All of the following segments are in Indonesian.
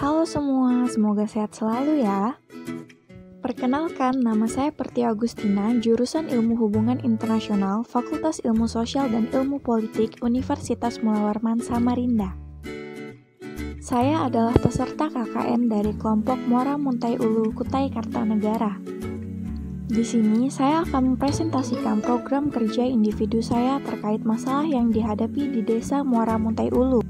Halo semua, semoga sehat selalu ya. Perkenalkan, nama saya Perti Agustina, jurusan Ilmu Hubungan Internasional, Fakultas Ilmu Sosial dan Ilmu Politik, Universitas Mula Warman Samarinda. Saya adalah peserta KKN dari kelompok Muara Muntai Ulu Kutai Kartanegara. Di sini, saya akan mempresentasikan program kerja individu saya terkait masalah yang dihadapi di Desa Muara Muntai Ulu,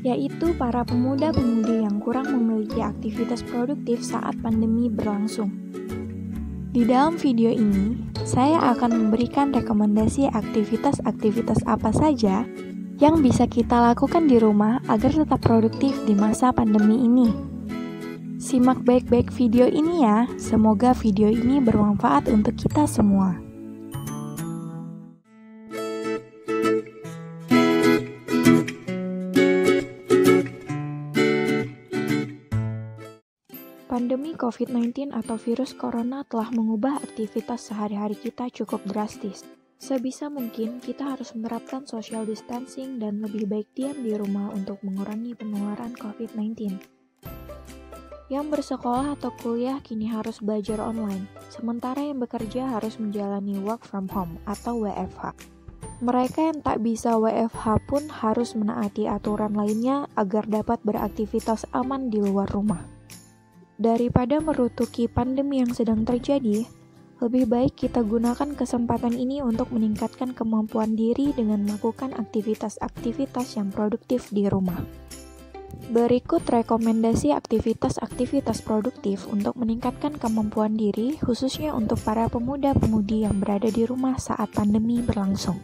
yaitu para pemuda-pemudi yang kurang memiliki aktivitas produktif saat pandemi berlangsung. Di dalam video ini, saya akan memberikan rekomendasi aktivitas-aktivitas apa saja yang bisa kita lakukan di rumah agar tetap produktif di masa pandemi ini. Simak baik-baik video ini ya, semoga video ini bermanfaat untuk kita semua. Pandemi COVID-19 atau virus corona telah mengubah aktivitas sehari-hari kita cukup drastis. Sebisa mungkin kita harus menerapkan social distancing dan lebih baik diam di rumah untuk mengurangi penularan COVID-19. Yang bersekolah atau kuliah kini harus belajar online, sementara yang bekerja harus menjalani work from home atau WFH. Mereka yang tak bisa WFH pun harus menaati aturan lainnya agar dapat beraktivitas aman di luar rumah. Daripada merutuki pandemi yang sedang terjadi, lebih baik kita gunakan kesempatan ini untuk meningkatkan kemampuan diri dengan melakukan aktivitas-aktivitas yang produktif di rumah. Berikut rekomendasi aktivitas-aktivitas produktif untuk meningkatkan kemampuan diri, khususnya untuk para pemuda-pemudi yang berada di rumah saat pandemi berlangsung.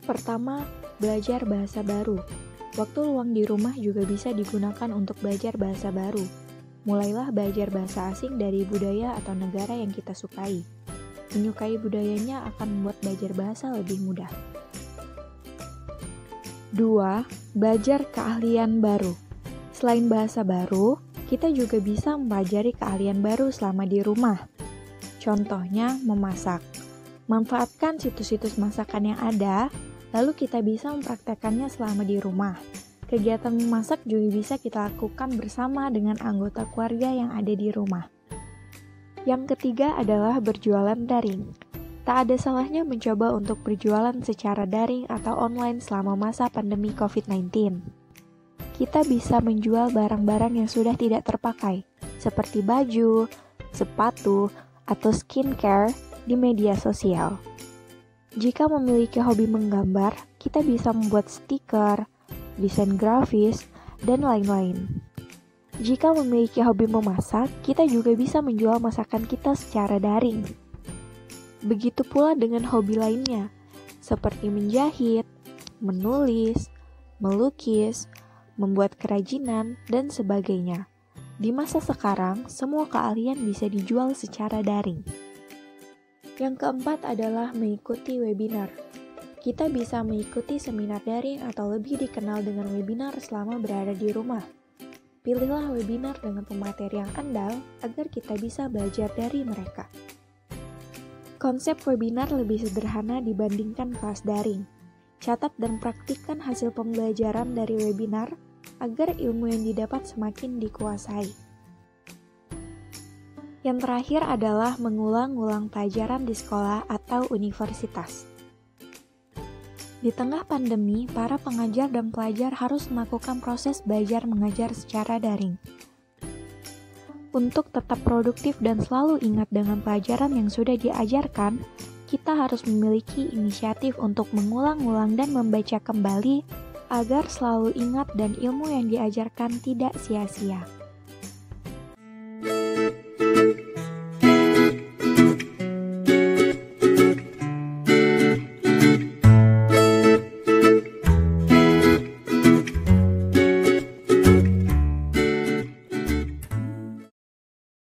Pertama, belajar bahasa baru. Waktu luang di rumah juga bisa digunakan untuk belajar bahasa baru. Mulailah belajar bahasa asing dari budaya atau negara yang kita sukai. Menyukai budayanya akan membuat belajar bahasa lebih mudah. 2. Belajar keahlian baru. Selain bahasa baru, kita juga bisa mempelajari keahlian baru selama di rumah. Contohnya, memasak. Manfaatkan situs-situs masakan yang ada, lalu kita bisa mempraktekannya selama di rumah. Kegiatan memasak juga bisa kita lakukan bersama dengan anggota keluarga yang ada di rumah. Yang ketiga adalah berjualan daring. Tak ada salahnya mencoba untuk berjualan secara daring atau online selama masa pandemi COVID-19. Kita bisa menjual barang-barang yang sudah tidak terpakai, seperti baju, sepatu, atau skincare di media sosial. Jika memiliki hobi menggambar, kita bisa membuat stiker, desain grafis, dan lain-lain. Jika memiliki hobi memasak, kita juga bisa menjual masakan kita secara daring. Begitu pula dengan hobi lainnya, seperti menjahit, menulis, melukis, membuat kerajinan, dan sebagainya. Di masa sekarang, semua keahlian bisa dijual secara daring. Yang keempat adalah mengikuti webinar. Kita bisa mengikuti seminar daring atau lebih dikenal dengan webinar selama berada di rumah. Pilihlah webinar dengan pemateri yang andal agar kita bisa belajar dari mereka. Konsep webinar lebih sederhana dibandingkan kelas daring. Catat dan praktikkan hasil pembelajaran dari webinar agar ilmu yang didapat semakin dikuasai. Yang terakhir adalah mengulang-ulang pelajaran di sekolah atau universitas. Di tengah pandemi, para pengajar dan pelajar harus melakukan proses belajar mengajar secara daring. Untuk tetap produktif dan selalu ingat dengan pelajaran yang sudah diajarkan, kita harus memiliki inisiatif untuk mengulang-ulang dan membaca kembali agar selalu ingat dan ilmu yang diajarkan tidak sia-sia.